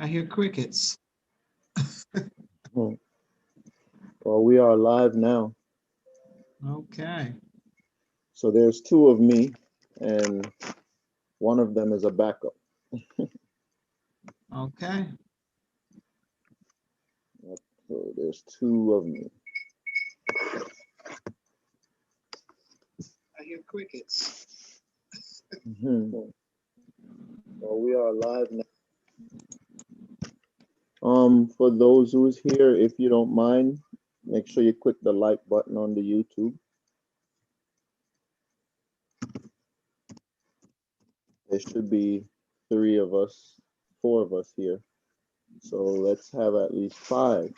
I hear crickets. Hmm. Well, we are live now. Okay. So there's two of me, and one of them is a backup. Okay. Yep. So there's two of me. I hear crickets. Mhm. Well, we are live now. For those who's here, if you don't mind, make sure you click the like button on the YouTube. There should be three of us, four of us here. So let's have at least four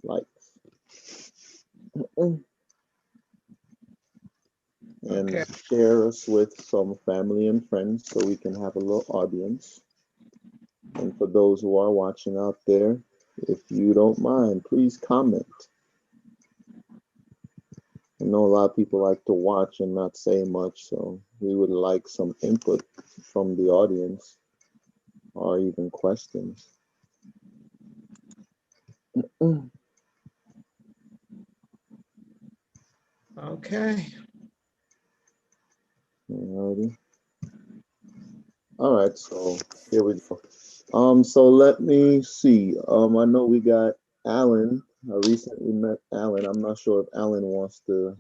likes. And Okay. share us with some family and friends so we can have a little audience. And for those who are watching out there, if you don't mind, please comment. I know a lot of people like to watch and not say much, so we would like some input from the audience or even questions. Okay. Alrighty. All right, so here we go. So let me see. I know we got Alan. I recently met Alan. I'm not sure if Alan wants to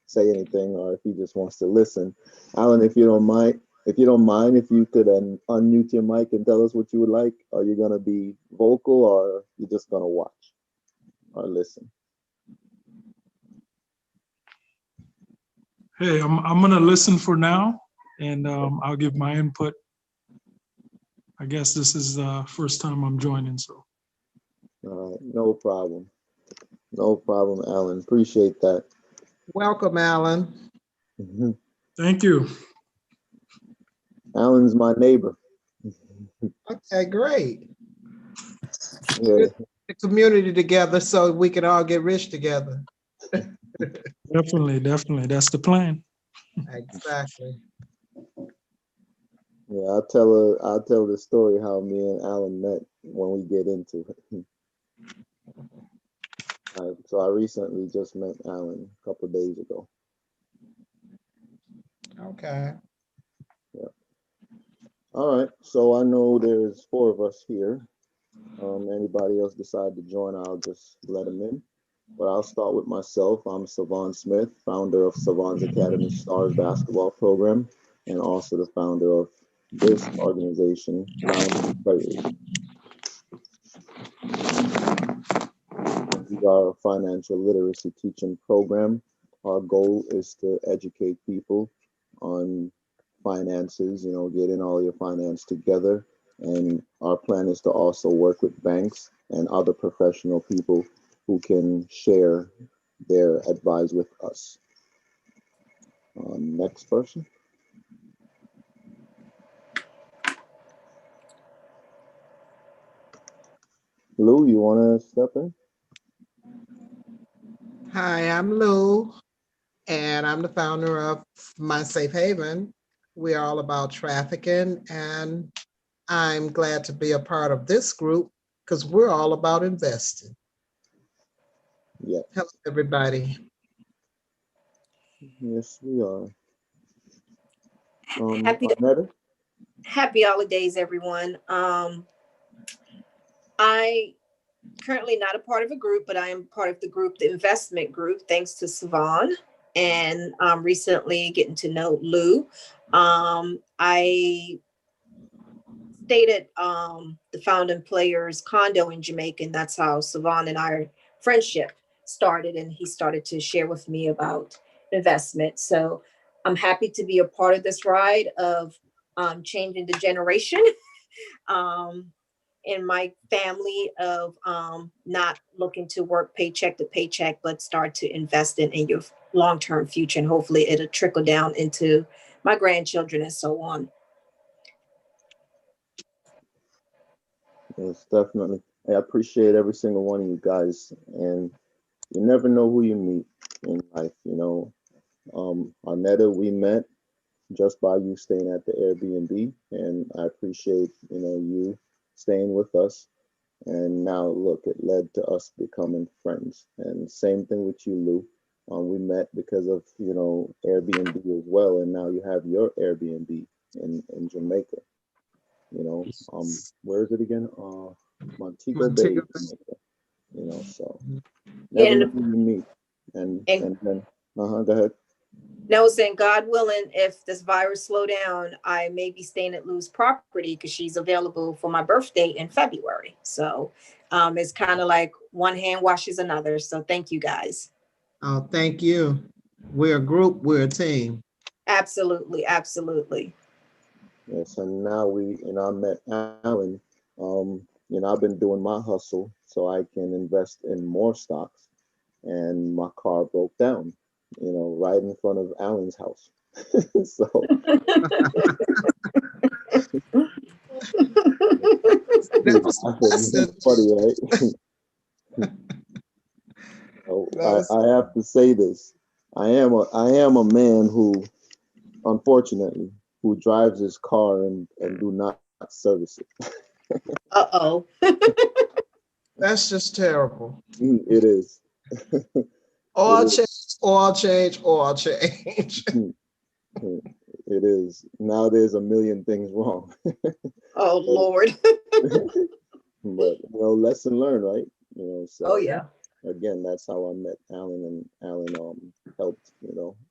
say anything or if he just wants to listen. Alan, if you could unmute your mic and tell us what you would like. Are you gonna be vocal or you just gonna watch or listen? Hey, I'm gonna listen for now, and I'll give my input. I guess this is the first time I'm joining, so. All right, no problem. No problem, Alan. Appreciate that. Welcome, Alan. Mhm. Thank you. Alan's my neighbor. Okay, great. Yeah. Get the community together so we can all get rich together. Definitely, definitely. That's the plan. Exactly. Yeah, I'll tell the story how me and Alan met when we get into it. So I recently just met Alan a couple of days ago. Okay. Yeah. All right. So I know there's four of us here. Anybody else decide to join, I'll just let them in. But I'll start with myself. I'm Savon Smith, founder of Savon's Academy Stars basketball program, and also the founder of this organization, Founding Players. We are a financial literacy teaching program. Our goal is to educate people on finances, getting all your finance together. And our plan is to also work with banks and other professional people who can share their advice with us. Next person. Lou, you want to step in? Hi, I'm Lou, and I'm the founder of My Safe Haven. We're all about trafficking, and I'm glad to be a part of this group because we're all about investing. Yes. Hello, everybody. Yes, we are. Happy Arnetta? happy holidays, everyone. I currently not a part of a group, but I am part of the group, the investment group, thanks to Savon, and recently getting to know Lou. I stayed at the Founding Players condo in Jamaica, and that's how Savon and our friendship started. And he started to share with me about investment. So I'm happy to be a part of this ride of changing the generation in my family of not looking to work paycheck to paycheck, but start to invest in your long-term future. And hopefully it'll trickle down into my grandchildren and so on. Yes, definitely. I appreciate every single one of you guys. And you never know who you meet in life. Arnetta, we met just by you staying at the Airbnb, and I appreciate, you staying with us. And now look, it led to us becoming friends. And same thing with you, Lou. We met because of, Airbnb as well. And now you have your Airbnb in Jamaica. Where is it again? Montego Bay, Montego Bay. Jamaica. So Yeah, never knew you meet. And then, go ahead. Now, saying God willing, if this virus slow down, I may be staying at Lou's property because she's available for my birthday in February. So it's kind of like one hand washes another. So thank you guys. Oh, thank you. We're a group, we're a team. Absolutely, absolutely. Yes, and now I met Alan. I've been doing my hustle so I can invest in more stocks, and my car broke down, right in front of Alan's house. So it's funny, right? I have to say this. I am a man who, unfortunately, who drives his car and do not service it. Uh-oh. That's just terrible. It is. Oil change, oil change, oil change. It is. Now there's a million things wrong. Oh, Lord. But, lesson learned, right? So, Oh, yeah. Again, that's how I met Alan, and Alan helped,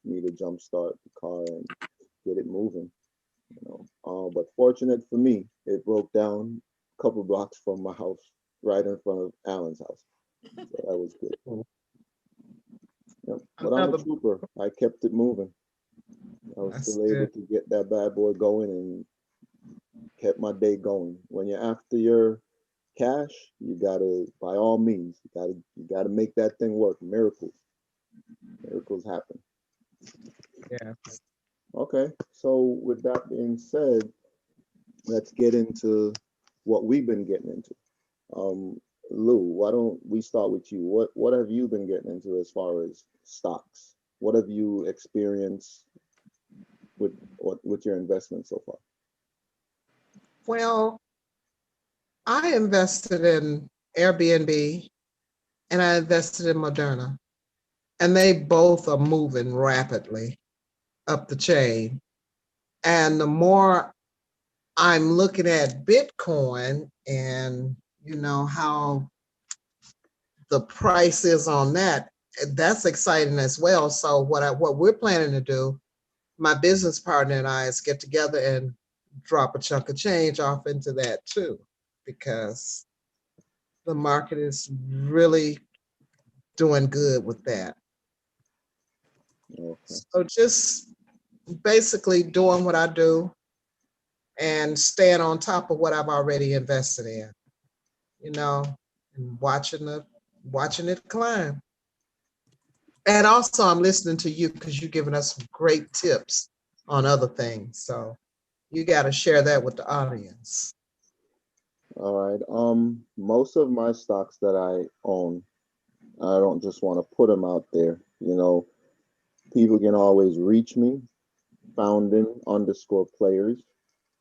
me to jumpstart the car and get it moving. But fortunate for me, it broke down a couple blocks from my house, right in front of Alan's house. So that was good. Yep. But I'm a trooper. I kept it moving. I was still able to get that bad boy going and kept my day going. When you're after your cash, you gotta, by all means, you gotta make that thing work. Miracles happen. Yeah. Okay, so with that being said, let's get into what we've been getting into. Lou, why don't we start with you? What have you been getting into as far as stocks? What have you experienced with your investment so far? Well, I invested in Airbnb and I invested in Moderna, and they both are moving rapidly up the chain. And the more I'm looking at Bitcoin and how the price is on that, that's exciting as well. So what we're planning to do, my business partner and I, is get together and drop a chunk of change off into that too, because the market is really doing good with that. Okay. So just basically doing what I do and staying on top of what I've already invested in, and watching it climb. And also I'm listening to you because you're giving us some great tips on other things. So you got to share that with the audience. All right. Most of my stocks that I own, I don't just want to put them out there. People can always reach me, founding_players,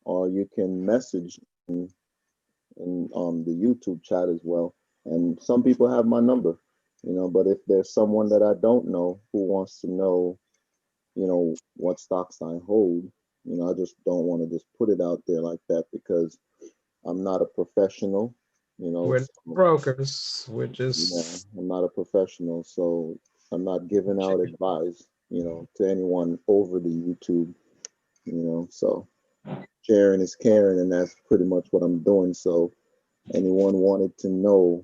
or you can message in the YouTube chat as well. And some people have my number, but if there's someone that I don't know who wants to know, what stocks I hold, I just don't want to just put it out there like that, because I'm not a professional, We're brokers. We're just I'm not a professional, so I'm not giving out advice, to anyone over the YouTube, so sharing is caring, and that's pretty much what I'm doing. So anyone wanted to know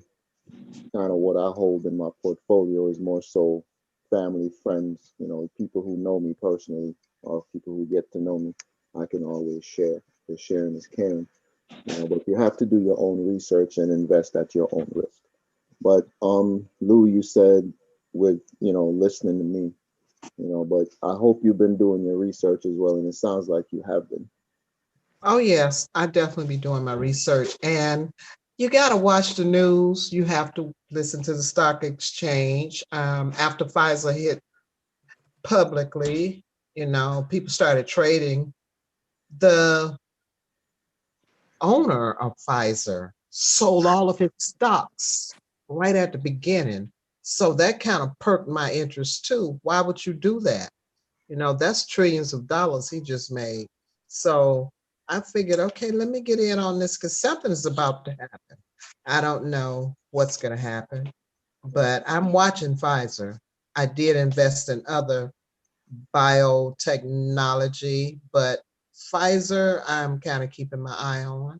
kind of what I hold in my portfolio is more so family, friends, people who know me personally, or people who get to know me, I can always share. The sharing is caring. But you have to do your own research and invest at your own risk. But Lou, you said with listening to me, but I hope you've been doing your research as well, and it sounds like you have been. Oh yes, I definitely be doing my research, and you got to watch the news. You have to listen to the stock exchange. After Pfizer hit publicly, People started trading. The owner of Pfizer sold all of his stocks right at the beginning. So that kind of perked my interest too. Why would you do that? That's trillions of dollars he just made. So I figured, okay, let me get in on this because something is about to happen. I don't know what's going to happen, but I'm watching Pfizer. I did invest in other biotechnology, but Pfizer, I'm kind of keeping my eye on.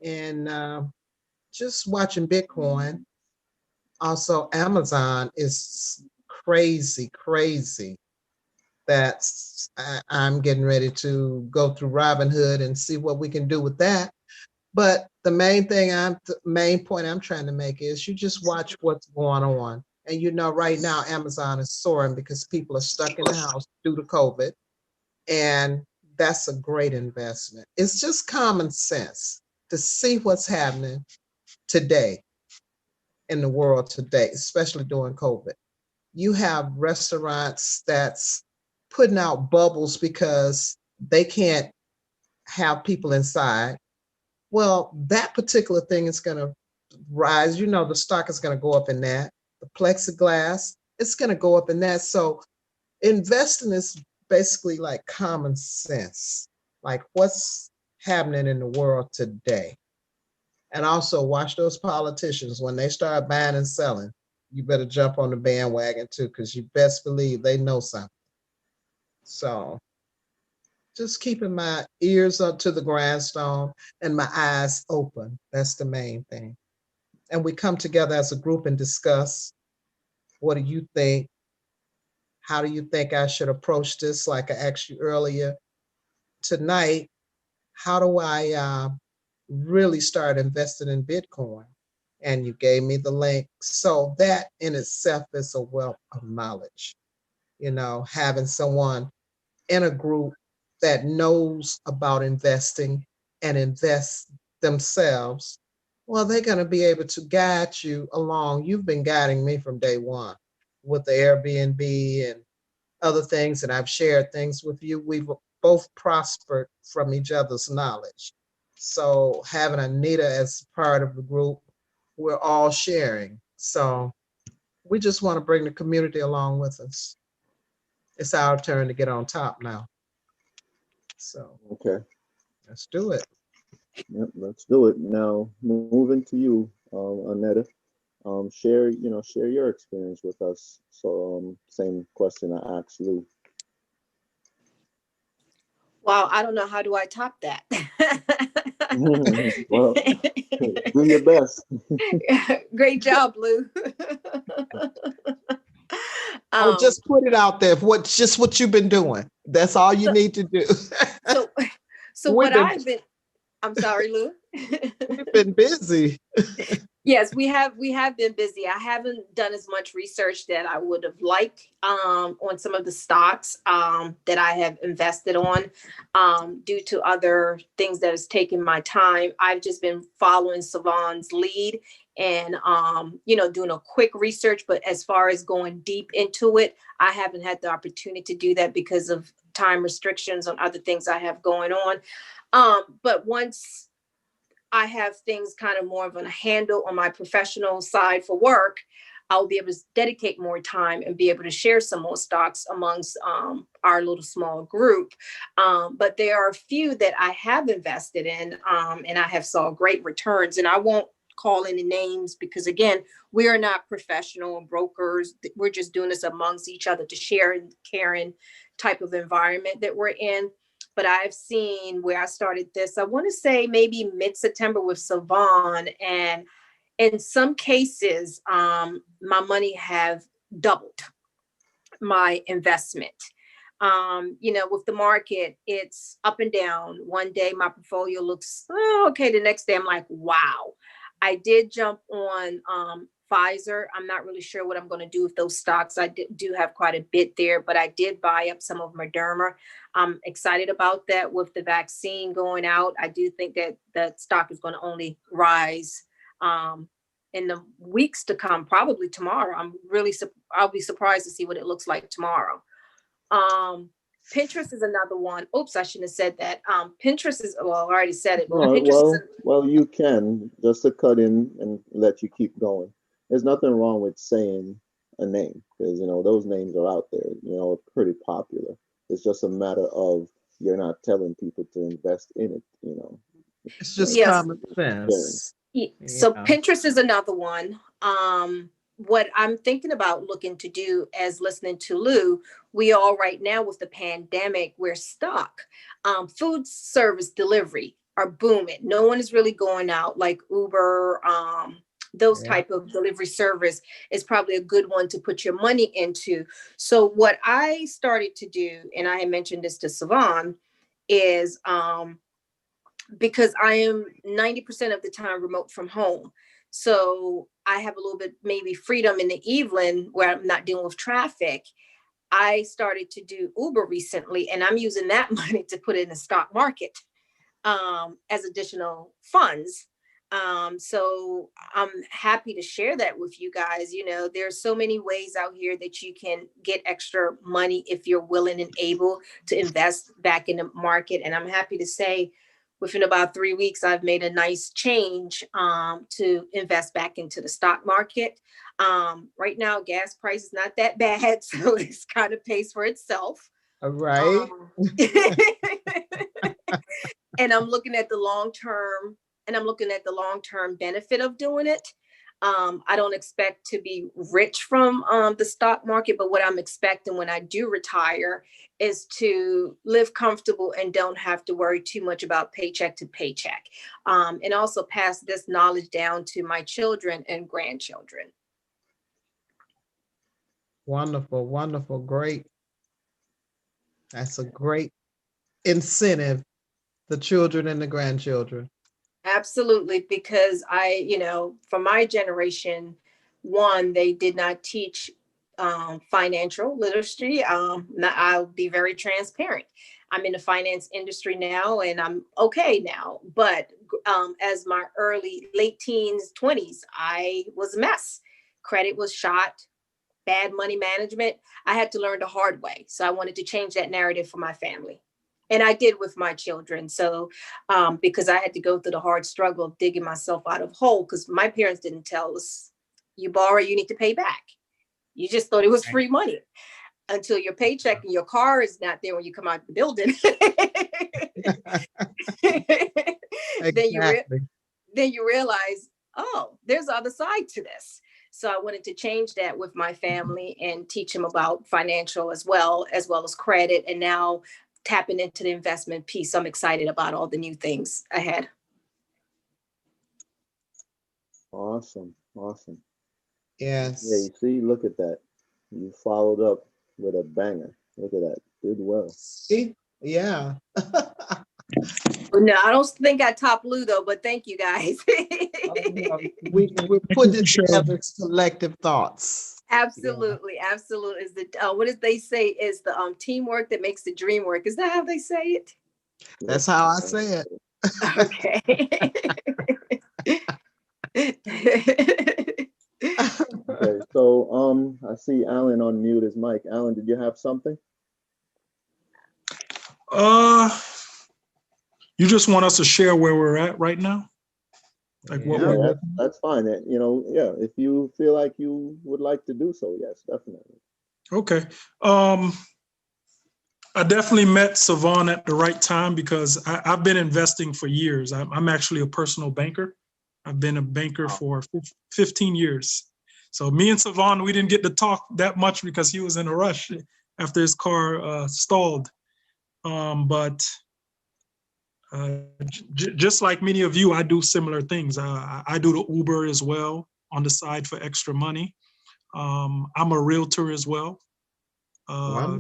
And just watching Bitcoin. Also, Amazon is crazy, crazy. I'm getting ready to go through Robinhood and see what we can do with that. But the main point I'm trying to make is you just watch what's going on. And right now Amazon is soaring because people are stuck in the house due to COVID. And that's a great investment. It's just common sense to see what's happening today in the world today, especially during COVID. You have restaurants that's putting out bubbles because they can't have people inside. Well, that particular thing is going to rise. The stock is going to go up in that. The plexiglass, it's going to go up in that. So investing is basically like common sense, like what's happening in the world today. And also watch those politicians when they start buying and selling. You better jump on the bandwagon too, because you best believe they know something. So just keeping my ears up to the grindstone and my eyes open. That's the main thing. And we come together as a group and discuss, what do you think? How do you think I should approach this? Like I asked you earlier tonight, how do I really start investing in Bitcoin? And you gave me the link. So that in itself is a wealth of knowledge. Having someone in a group that knows about investing and invest themselves, well, they're going to be able to guide you along. You've been guiding me from day one with the Airbnb and other things, and I've shared things with you. We've both prospered from each other's knowledge. So having Anita as part of the group, we're all sharing. So we just want to bring the community along with us. It's our turn to get on top now. So Okay. let's do it. Yep, let's do it. Now, moving to you, Aneta. Share your experience with us. So, same question I asked Lou. Wow, I don't know, how do I top that? Well, do your best. Great job, Lou. Just put it out there. Just what you've been doing. That's all you need to do. So what I've been, I'm sorry, Lou. We've been busy. Yes, we have been busy. I haven't done as much research that I would have liked on some of the stocks that I have invested on due to other things that has taken my time. I've just been following Savon's lead and doing a quick research, but as far as going deep into it, I haven't had the opportunity to do that because of time restrictions on other things I have going on. But once I have things kind of more of a handle on my professional side for work, I'll be able to dedicate more time and be able to share some more stocks amongst our little small group. But there are a few that I have invested in and I have saw great returns. And I won't call any names because, again, we are not professional brokers. We're just doing this amongst each other to share and caring type of environment that we're in. But I've seen where I started this, I want to say maybe mid-September with Savon. And in some cases, my money have doubled my investment. With the market, it's up and down. One day my portfolio looks okay. The next day I'm like, wow. I did jump on Pfizer. I'm not really sure what I'm going to do with those stocks. I do have quite a bit there, but I did buy up some of Moderna. I'm excited about that with the vaccine going out. I do think that that stock is going to only rise in the weeks to come, probably tomorrow. I'll be surprised to see what it looks like tomorrow. Pinterest is another one. Oops, I shouldn't have said that. Pinterest is, well, I already said it, but No, Pinterest is, well, you can, just to cut in and let you keep going. There's nothing wrong with saying a name, because, those names are out there, pretty popular. It's just a matter of you're not telling people to invest in it. It's just Yes. common sense. So Yeah. Pinterest is another one. What I'm thinking about looking to do as listening to Lou, we all right now with the pandemic, we're stuck. Food service delivery are booming. No one is really going out like Uber. Those Yeah. type of delivery service is probably a good one to put your money into. So what I started to do, and I had mentioned this to Savon, is because I am 90% of the time remote from home. So I have a little bit maybe freedom in the evening where I'm not dealing with traffic. I started to do Uber recently, and I'm using that money to put in the stock market as additional funds. So I'm happy to share that with you guys. There's so many ways out here that you can get extra money if you're willing and able to invest back in the market. And I'm happy to say within about 3 weeks, I've made a nice change to invest back into the stock market. Right now, gas price is not that bad, so it's kind of pays for itself. All right. And I'm looking at the long term benefit of doing it. I don't expect to be rich from the stock market, but what I'm expecting when I do retire is to live comfortable and don't have to worry too much about paycheck to paycheck. And also pass this knowledge down to my children and grandchildren. Wonderful, wonderful, great. That's a great incentive, the children and the grandchildren. Absolutely, because for my generation, one, they did not teach financial literacy. I'll be very transparent. I'm in the finance industry now, and I'm okay now. But as my late teens, 20s, I was a mess. Credit was shot, bad money management. I had to learn the hard way. So I wanted to change that narrative for my family. And I did with my children. So because I had to go through the hard struggle of digging myself out of hole, because my parents didn't tell us, you borrow, you need to pay back. You just thought it was free money until your paycheck and your car is not there when you come out the building. Exactly. Then you realize, oh, there's the other side to this. So I wanted to change that with my family and teach them about financial as well as credit. And now tapping into the investment piece, I'm excited about all the new things ahead. Awesome. Awesome. Yes. Yeah, you see, look at that. You followed up with a banger. Look at that. Did well. See? Yeah. No, I don't think I top Lou though, but thank you guys. We're putting it together, collective thoughts. Absolutely. Absolutely. Is what did they say is the teamwork that makes the dream work? Is that how they say it? That's how I say it. Okay. Okay, so I see Alan on mute his mic. Alan, did you have something? You just want us to share where we're at right now? Like what Yeah. we're That's fine. Yeah, if you feel like you would like to do so, yes, definitely. Okay. I definitely met Savon at the right time because I've been investing for years. I'm actually a personal banker. I've been a banker for 15 years. So me and Savon, we didn't get to talk that much because he was in a rush after his car stalled. But just like many of you, I do similar things. I do the Uber as well on the side for extra money. I'm a realtor as well. I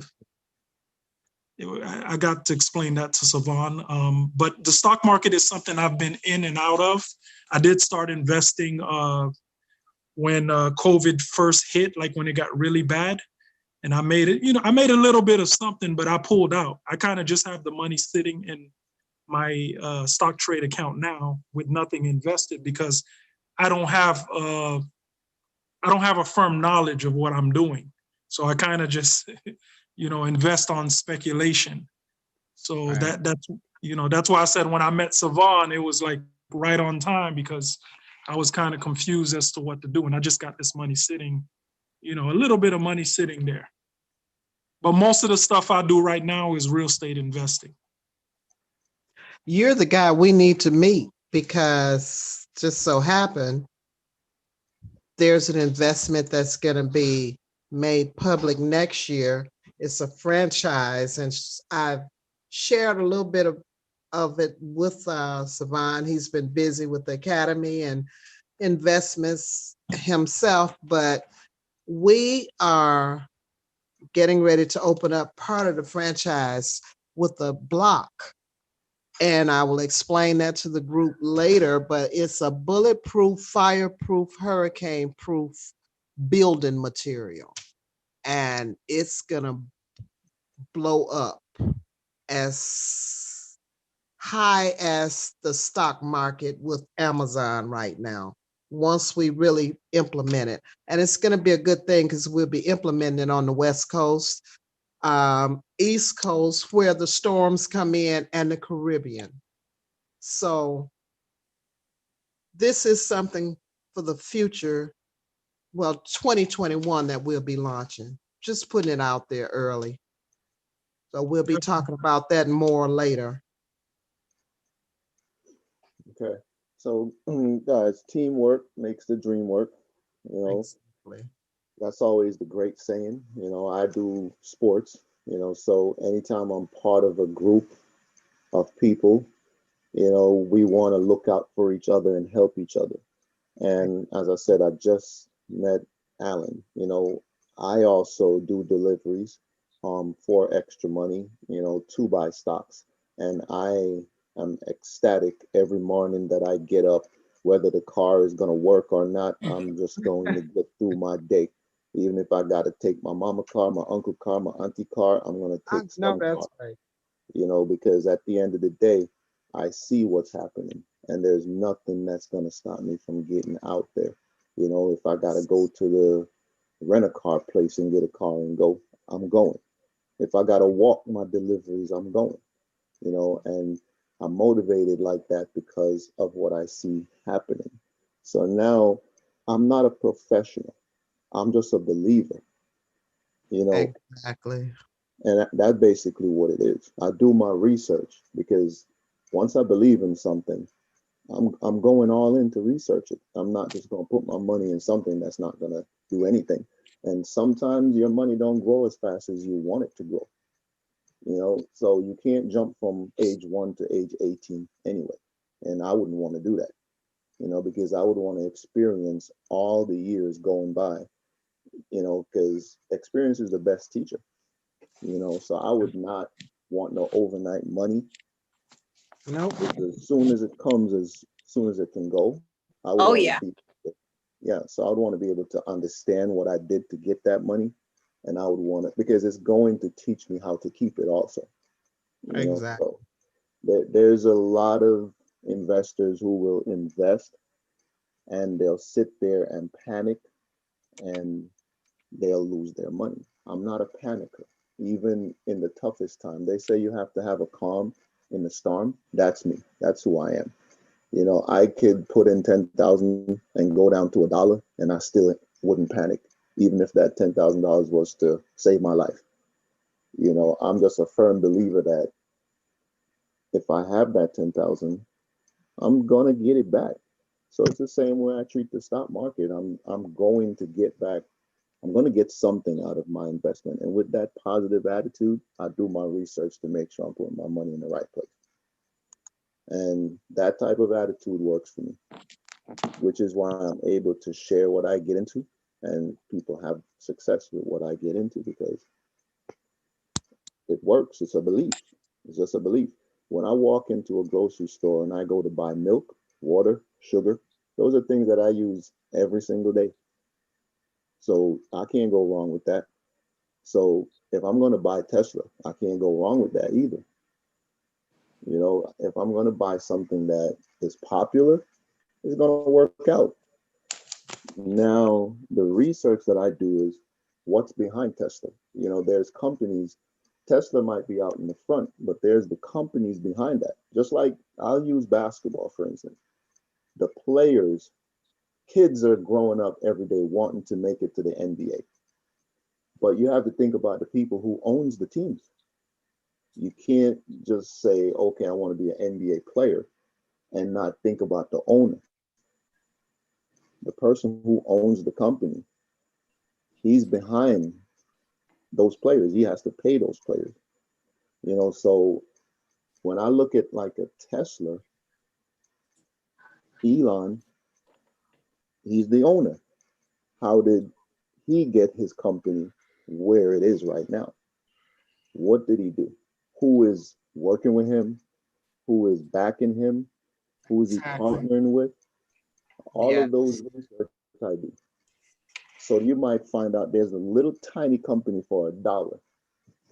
got to explain that to Savon. But the stock market is something I've been in and out of. I did start investing when COVID first hit, like when it got really bad. And I made it, I made a little bit of something, but I pulled out. I kind of just have the money sitting in my stock trade account now with nothing invested because I don't have a firm knowledge of what I'm doing. So I kind of just, invest on speculation. So Right. that's why I said when I met Savon, it was like right on time because I was kind of confused as to what to do. And I just got this money sitting, a little bit of money sitting there. But most of the stuff I do right now is real estate investing. You're the guy we need to meet because just so happened, there's an investment that's going to be made public next year. It's a franchise, and I've shared a little bit of it with Savon. He's been busy with the academy and investments himself, but we are getting ready to open up part of the franchise with a block. And I will explain that to the group later, but it's a bulletproof, fireproof, hurricane-proof building material. And it's gonna blow up as high as the stock market with Amazon right now, once we really implement it. And it's gonna be a good thing because we'll be implementing it on the West Coast, East Coast, where the storms come in, and the Caribbean. So this is something for the future, well, 2021 that we'll be launching. Just putting it out there early. So we'll be talking about that more later. Okay. So guys, teamwork makes the dream work. Exactly. That's always the great saying. I do sports, so anytime I'm part of a group of people, we want to look out for each other and help each other. And as I said, I just met Alan. I also do deliveries for extra money, to buy stocks. And I am ecstatic every morning that I get up, whether the car is going to work or not. I'm just going to get through my day. Even if I got to take my mama car, my uncle car, my auntie car, I'm going to I take know some that's car, right. because at the end of the day, I see what's happening and there's nothing that's going to stop me from getting out there. If I got to go to the rent a car place and get a car and go, I'm going. If I got to walk my deliveries, I'm going, and I'm motivated like that because of what I see happening. So now I'm not a professional. I'm just a believer, Exactly. and that's basically what it is. I do my research because once I believe in something, I'm going all in to research it. I'm not just going to put my money in something that's not going to do anything. And sometimes your money don't grow as fast as you want it to grow. So you can't jump from age 1 to age 18 anyway. And I wouldn't want to do that, because I would want to experience all the years going by, because experience is the best teacher, so I would not want no overnight money. Nope. As soon as it comes, as soon as it can go, I would Oh, want yeah. to be, yeah. So I would want to be able to understand what I did to get that money, and I would want it because it's going to teach me how to keep it also. Exactly. So there's a lot of investors who will invest and they'll sit there and panic and they'll lose their money. I'm not a panicker. Even in the toughest time, they say you have to have a calm in the storm. That's me. That's who I am. I could put in 10,000 and go down to $1 and I still wouldn't panic, even if that $10,000 was to save my life. I'm just a firm believer that if I have that 10,000, I'm gonna get it back. So it's the same way I treat the stock market. I'm going to get back. I'm going to get something out of my investment. And with that positive attitude, I do my research to make sure I'm putting my money in the right place. And that type of attitude works for me, which is why I'm able to share what I get into and people have success with what I get into because it works. It's a belief. It's just a belief. When I walk into a grocery store and I go to buy milk, water, sugar, those are things that I use every single day. So I can't go wrong with that. So if I'm going to buy Tesla, I can't go wrong with that either. If I'm going to buy something that is popular, it's going to work out. Now, the research that I do is what's behind Tesla. You know, there's companies, Tesla might be out in the front, but there's the companies behind that. Just like I'll use basketball, for instance. The players, kids are growing up every day wanting to make it to the NBA. But you have to think about the people who owns the teams. You can't just say, okay, I want to be an NBA player and not think about the owner. The person who owns the company, he's behind those players. He has to pay those players. You know, so when I look at like a Tesla, Elon, he's the owner. How did he get his company where it is right now? What did he do? Who is working with him? Who is backing him? Who is he partnering with? All of those research I do. So you might find out there's a little tiny company for $1.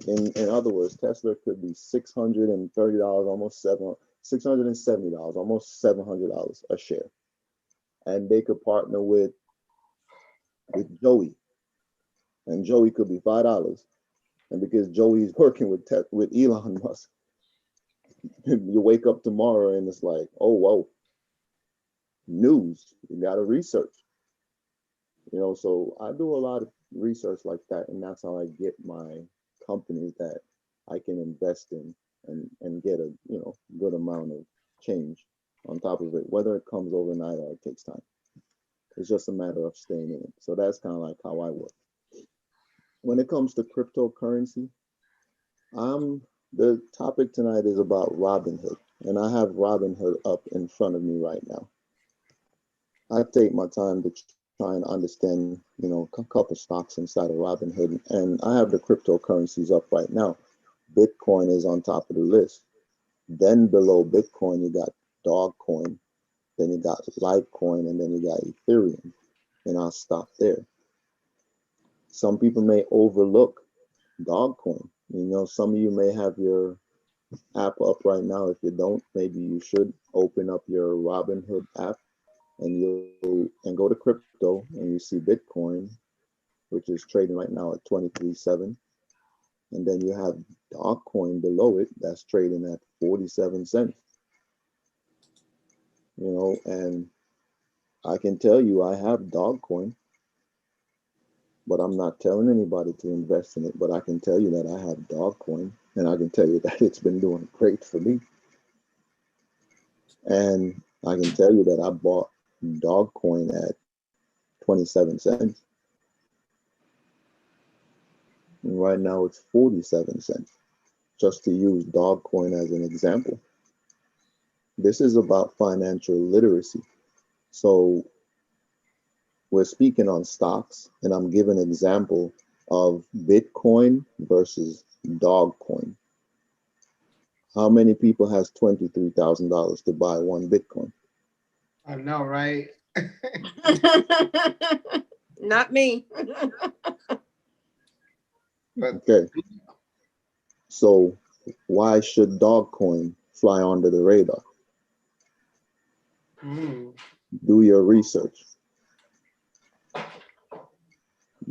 In other words, Tesla could be $630, almost $670, almost $700 a share, and they could partner with Joey, and Joey could be $5, and because Joey's working with Elon Musk, you wake up tomorrow and it's like, oh whoa, news. You got to research. You know, so I do a lot of research like that, and that's how I get my companies that I can invest in and get a good amount of change on top of it, whether it comes overnight or it takes time. It's just a matter of staying in it. So that's kind of like how I work. When it comes to cryptocurrency, the topic tonight is about Robinhood, and I have Robinhood up in front of me right now. I take my time to try and understand, a couple stocks inside of Robinhood, and I have the cryptocurrencies up right now. Bitcoin is on top of the list. Then below Bitcoin, you got Dogcoin, then you got Litecoin, and then you got Ethereum, and I'll stop there. Some people may overlook Dogcoin. Some of you may have your app up right now. If you don't, maybe you should open up your Robinhood app and go to crypto, and you see Bitcoin, which is trading right now at 23.7. And then you have Dogcoin below it that's trading at 47 cents. And I can tell you I have Dogcoin, but I'm not telling anybody to invest in it. But I can tell you that I have Dogcoin, and I can tell you that it's been doing great for me. And I can tell you that I bought Dogcoin at 27 cents. And right now it's 47 cents, just to use Dogcoin as an example. This is about financial literacy. So we're speaking on stocks, and I'm giving an example of Bitcoin versus Dogcoin. How many people has $23,000 to buy one Bitcoin? I know, right? Not me. Okay. So why should Dogcoin fly under the radar? Do your research.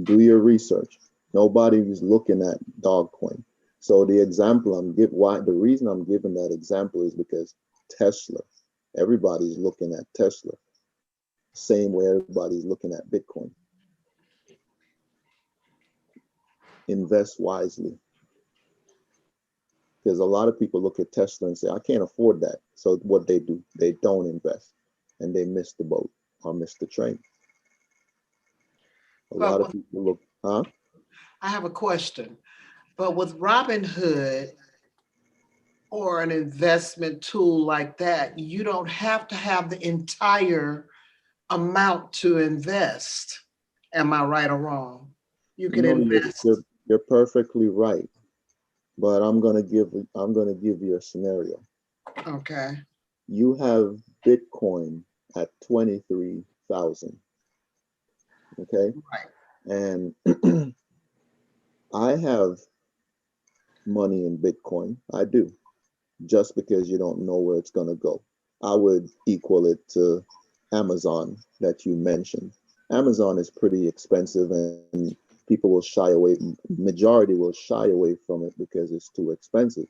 Do your research. Nobody is looking at Dogcoin. So the example the reason I'm giving that example is because Tesla, everybody's looking at Tesla, same way everybody's looking at Bitcoin. Invest wisely. Because a lot of people look at Tesla and say, I can't afford that. So what they do, they don't invest, and they miss the boat or miss the train. A lot of people look, I have a question. But with Robinhood or an investment tool like that, you don't have to have the entire amount to invest. Am I right or wrong? You can invest. You're perfectly right. But I'm gonna give you a scenario. Okay. You have Bitcoin at 23,000. Okay. Right. And I have money in Bitcoin. I do. Just because you don't know where it's gonna go. I would equal it to Amazon that you mentioned. Amazon is pretty expensive, and people will shy away, majority will shy away from it because it's too expensive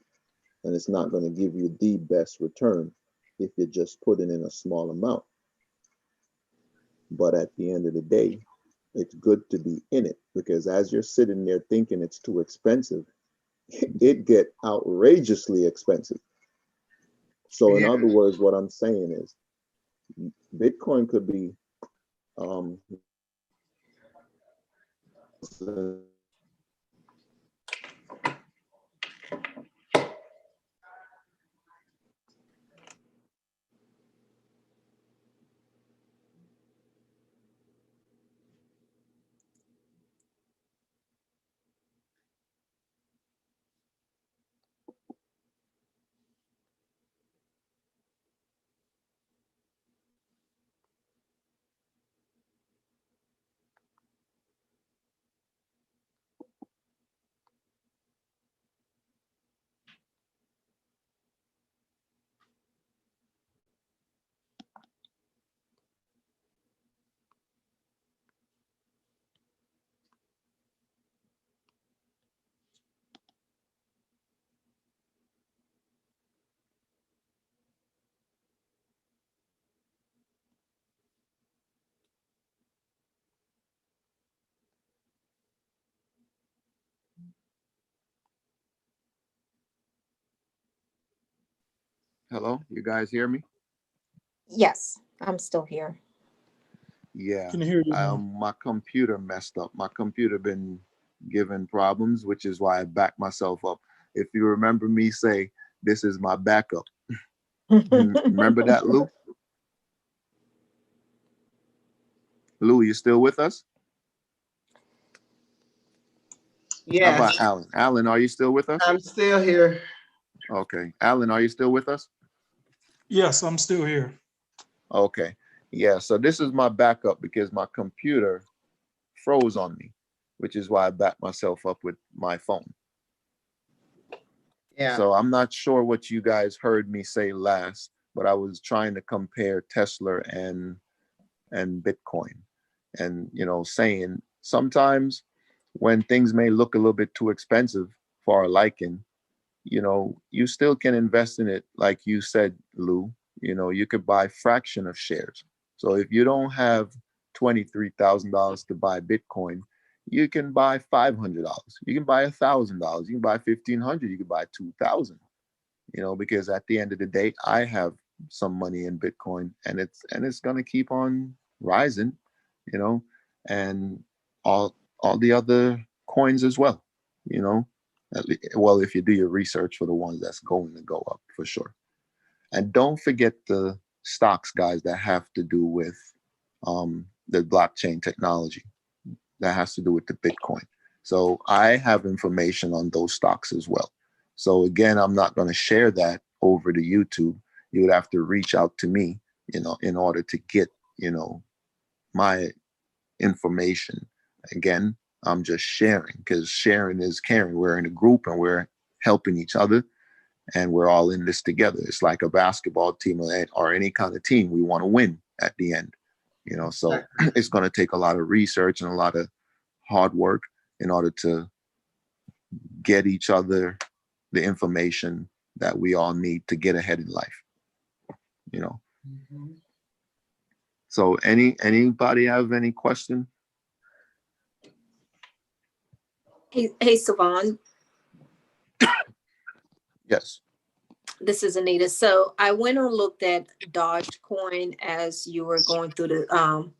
and it's not going to give you the best return if you're just putting in a small amount. But at the end of the day, it's good to be in it, because as you're sitting there thinking it's too expensive, it get outrageously expensive. So in Yeah. other words, what I'm saying is Bitcoin could be um, hello, you guys hear me? Yes, I'm still here. Yeah. Can hear you now. My computer messed up. My computer been giving problems, which is why I backed myself up. If you remember me say, this is my backup. Remember that, Lou? Lou, you still with us? How Yes, about Alan? Alan, are you still with us? I'm still here. Okay. Alan, are you still with us? Yes, I'm still here. Okay. Yeah. So this is my backup because my computer froze on me, which is why I backed myself up with my phone. Yeah. So I'm not sure what you guys heard me say last, but I was trying to compare Tesla and Bitcoin, and saying sometimes when things may look a little bit too expensive for our liking, you still can invest in it, like you said, Lou. You could buy fraction of shares. So if you don't have $23,000 to buy Bitcoin, you can buy $500. You can buy $1,000. You can buy 1,500. You can buy 2,000. Because at the end of the day, I have some money in Bitcoin, and it's gonna keep on rising. You know, and all the other coins as well. You know, well, if you do your research for the ones that's going to go up for sure. And don't forget the stocks, guys, that have to do with the blockchain technology, that has to do with the Bitcoin. So I have information on those stocks as well. So again, I'm not going to share that over to YouTube. You would have to reach out to me, in order to get, my information. Again, I'm just sharing, because sharing is caring. We're in a group and we're helping each other, and we're all in this together. It's like a basketball team or any kind of team. We want to win at the end, so it's going to take a lot of research and a lot of hard work in order to get each other the information that we all need to get ahead in life. Mhm. So anybody have any question? Hey, Savon, Yes. this is Anita. So I went and looked at Dogecoin as you were going through the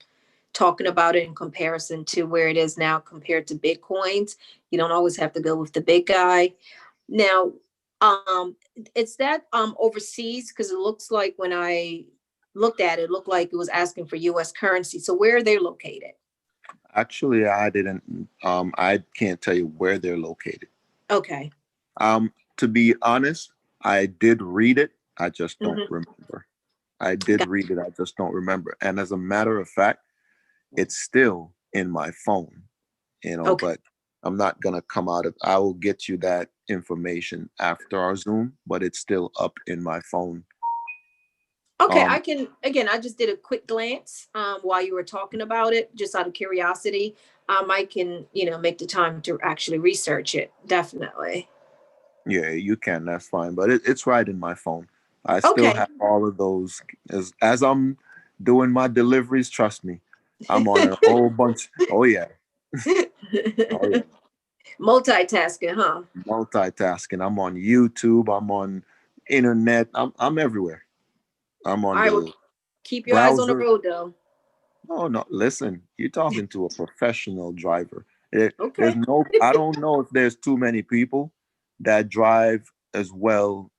talking about it in comparison to where it is now compared to Bitcoins. You don't always have to go with the big guy. Now, it's that overseas, because it looks like when I looked at it, it looked like it was asking for US currency. So where are they located? Actually, I can't tell you where they're located. Okay. To be honest, I did read it. I just don't Mhm. remember. I did read it. I just don't remember. And as a matter of fact, it's still in my phone, Okay. but I'm not going to come out of, I will get you that information after our Zoom, but it's still up in my phone. Okay, Um, I can, again, I just did a quick glance while you were talking about it, just out of curiosity. I can, make the time to actually research it, definitely. Yeah, you can. That's fine. But it's right in my phone. I still Okay. have all of those as I'm doing my deliveries. Trust me, I'm on a whole bunch. Oh yeah, oh yeah. Multitasking, huh? Multitasking. I'm on YouTube. I'm on internet. I'm everywhere. I'm All on right, well, the keep your eyes on the browser. road, though. No, no. Listen, you're talking to a professional driver. There's Okay. no. I don't know if there's too many people that drive as well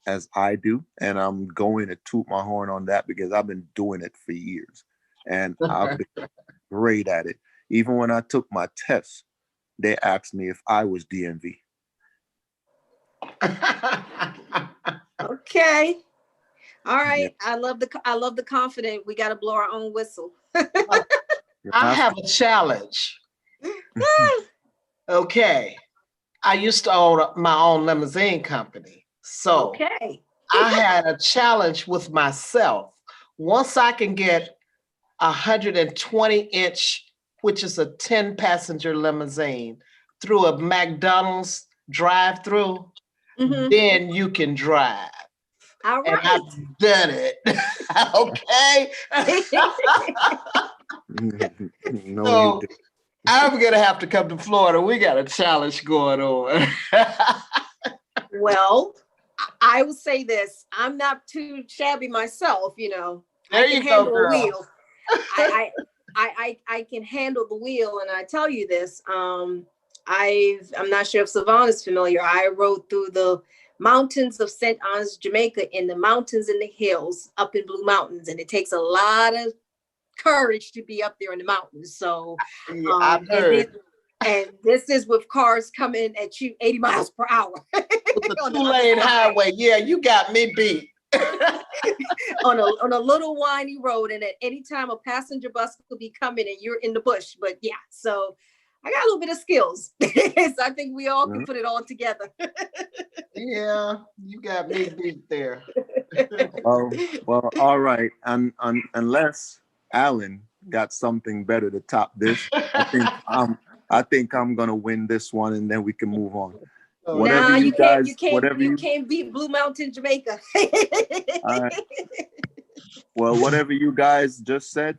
as I do, and I'm going to toot my horn on that because I've been doing it for years, and I've been great at it. Even when I took my test, they asked me if I was DMV. Okay. All Yeah, right. I love the confident. We got to blow our own whistle. you I have have a challenge. Okay. I used to own my own limousine company. So Okay. I had a challenge with myself. Once I can get 120-inch, which is a 10-passenger limousine, through a McDonald's drive-through, Mhm. then you can drive. All And right. I've done it. Okay. no, you So did. I'm gonna have to come to Florida. We got a challenge going on. Well, I will say this. I'm not too shabby myself, I There can you go, handle a girl. wheel. I can handle the wheel, and I tell you this. I'm not sure if Savon is familiar. I rode through the mountains of St. Anne's, Jamaica, in the mountains and the hills up in Blue Mountains, and it takes a lot of courage to be up there in the mountains. So, Yeah, I've heard. and this is with cars coming at you 80 miles per hour. With the On the 2-lane other side. highway. Yeah, you got me beat. on a little windy road, and at any time a passenger bus could be coming and you're in the bush. But yeah, so I got a little bit of skills. So I think we all can put it all together. Yeah, you got me beat there. Well, all right. And unless Alan got something better to top this, I think I'm gonna win this one, and then we can move on. Whatever Nah, you guys, you can't beat Blue Mountain, Jamaica. all right. Well, whatever you guys just said,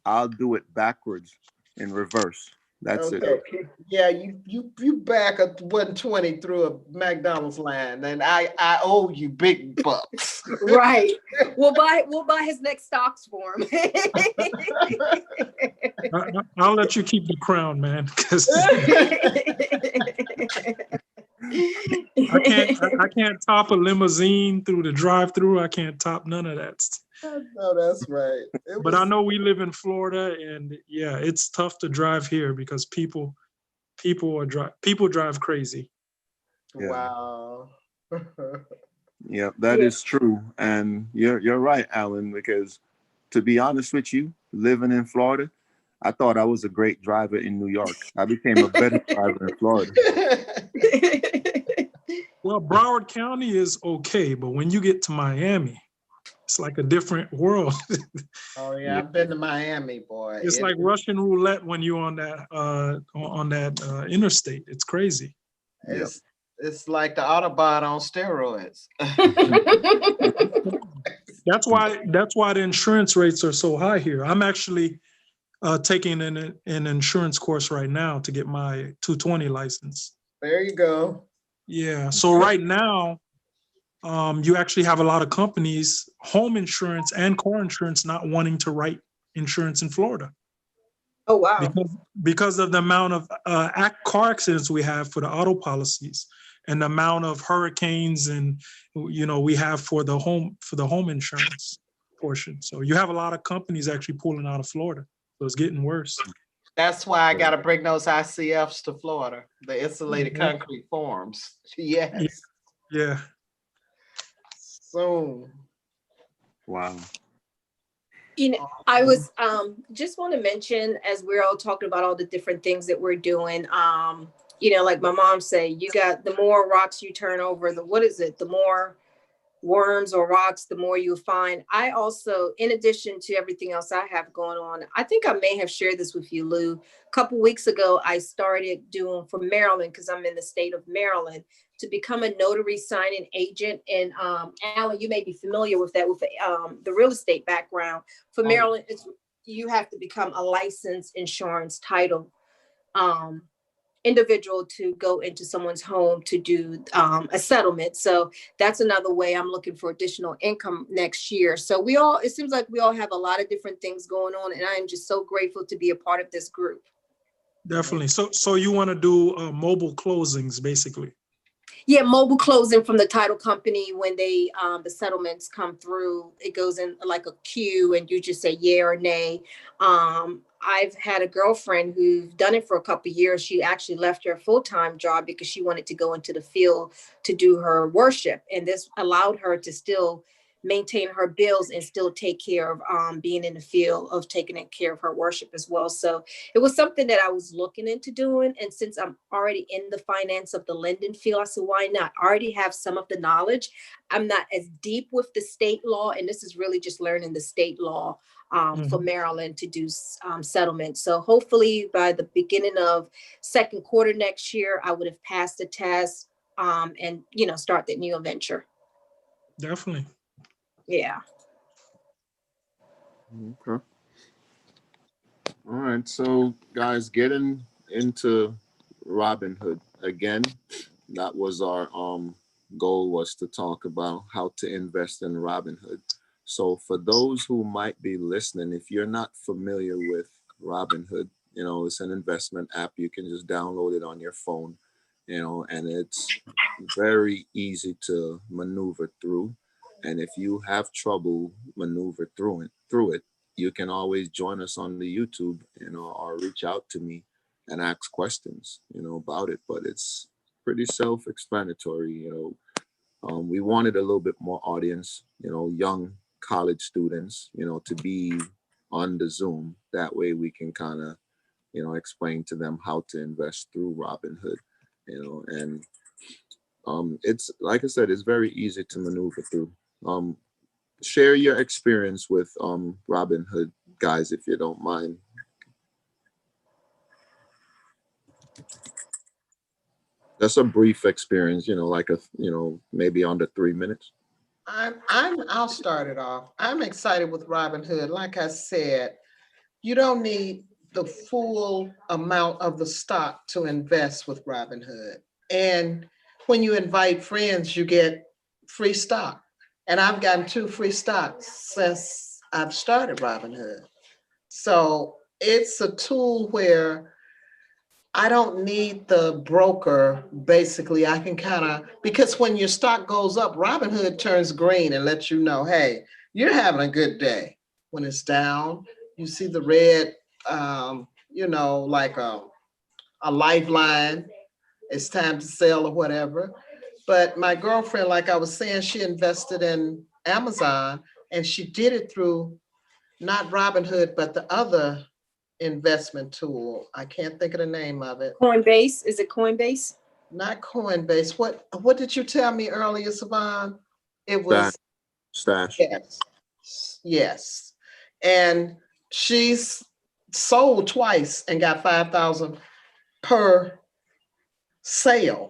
I'll do it backwards in reverse. That's it. Okay. Yeah, you back a 120 through a McDonald's line, and I owe you big bucks. Right. We'll buy his next stocks for him. I'll let you keep the crown, man, because I can't top a limousine through the drive-through. I can't top none of that. No, that's right. But I know we live in Florida, and yeah, it's tough to drive here because people drive crazy. Yeah. Wow. Yeah, that is true, and you're right, Alan. Because to be honest with you, living in Florida, I thought I was a great driver in New York. I became a better driver in Florida. Well, Broward County is okay, but when you get to Miami, it's like a different world. Oh yeah, I've been to Miami, boy. It's like Russian roulette when you're on that interstate. It's crazy. It's like the Autobahn on steroids. That's why the insurance rates are so high here. I'm actually taking an insurance course right now to get my 220 license. There you go. Yeah. So right now, you actually have a lot of companies, home insurance and car insurance, not wanting to write insurance in Florida. Oh, wow. Because of the amount of car accidents we have for the auto policies and the amount of hurricanes and we have for the home insurance portion. So you have a lot of companies actually pulling out of Florida. So it's getting worse. That's why I got to bring those ICFs to Florida, the insulated concrete forms. Yes. Yeah. Soon. Wow. I was just want to mention, as we're all talking about all the different things that we're doing, like my mom say, you got the more rocks you turn over, the more worms or rocks, the more you'll find. I also, in addition to everything else I have going on, I think I may have shared this with you, Lou. A couple weeks ago, I started doing for Maryland, because I'm in the state of Maryland, to become a notary signing agent. And Alan, you may be familiar with that, with the real estate background. For Maryland, you have to become a licensed insurance title individual to go into someone's home to do a settlement. So that's another way I'm looking for additional income next year. So it seems like we all have a lot of different things going on, and I am just so grateful to be a part of this group. Definitely. So you want to do mobile closings, basically? Yeah, mobile closing from the title company. When they the settlements come through, it goes in like a queue, and you just say yeah or nay. I've had a girlfriend who's done it for a couple of years. She actually left her full-time job because she wanted to go into the field to do her worship, and this allowed her to still maintain her bills and still take care of being in the field of taking care of her worship as well. So it was something that I was looking into doing. And since I'm already in the finance of the lending field, I said, why not? I already have some of the knowledge. I'm not as deep with the state law, and this is really just learning the state law for Maryland to do settlement. So hopefully by the beginning of second quarter next year, I would have passed the test and, start that new venture. Definitely. Yeah. Okay. All right. So guys, getting into Robinhood again, that was our goal, was to talk about how to invest in Robinhood. So for those who might be listening, if you're not familiar with Robinhood, it's an investment app. You can just download it on your phone, and it's very easy to maneuver through. And if you have trouble maneuver through it, you can always join us on the YouTube, or reach out to me and ask questions, about it. But it's pretty self-explanatory. We wanted a little bit more audience, young college students, to be on the Zoom. That way we can kind of, explain to them how to invest through Robinhood, and it's, like I said, it's very easy to maneuver through. Share your experience with Robinhood, guys, if you don't mind. That's a brief experience, like maybe under 3 minutes. I'll start it off. I'm excited with Robinhood. Like I said, you don't need the full amount of the stock to invest with Robinhood. And when you invite friends, you get free stock. And I've gotten 2 free stocks since I've started Robinhood. So it's a tool where I don't need the broker. Basically, I can because when your stock goes up, Robinhood turns green and lets you know, hey, you're having a good day. When it's down, you see the red, like a lifeline. It's time to sell or whatever. But my girlfriend, like I was saying, she invested in Amazon, and she did it through not Robinhood, but the other investment tool. I can't think of the name of it. Coinbase. Is it Coinbase? Not Coinbase. What did you tell me earlier, Savon? It was Stash. Yes. And she's sold twice and got 5,000 per sale.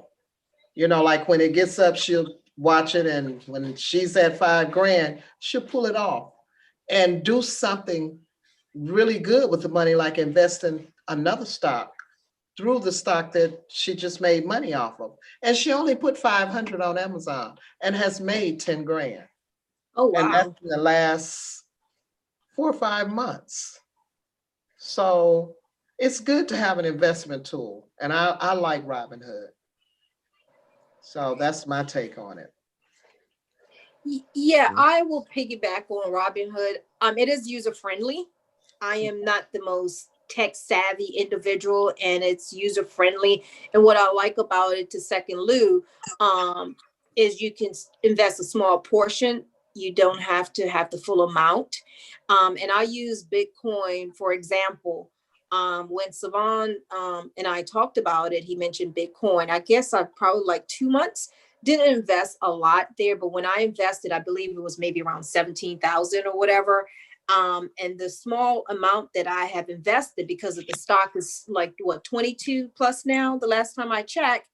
Like when it gets up, she'll watch it, and when she's at $5,000, she'll pull it off and do something really good with the money, like invest in another stock through the stock that she just made money off of. And she only put 500 on Amazon and has made 10 grand. Oh, wow. And that's in the last 4 or 5 months. So it's good to have an investment tool. And I like Robinhood. So that's my take on it. Yeah, I will piggyback on Robinhood. It is user-friendly. I am not the most tech-savvy individual, and it's user-friendly. And what I like about it, to second Lou, is you can invest a small portion. You don't have to have the full amount. And I use Bitcoin, for example. When Savon and I talked about it, he mentioned Bitcoin. I guess I've probably like 2 months didn't invest a lot there, but when I invested, I believe it was maybe around 17,000 or whatever. And the small amount that I have invested, because of the stock is like what, 22 plus now, the last time I checked,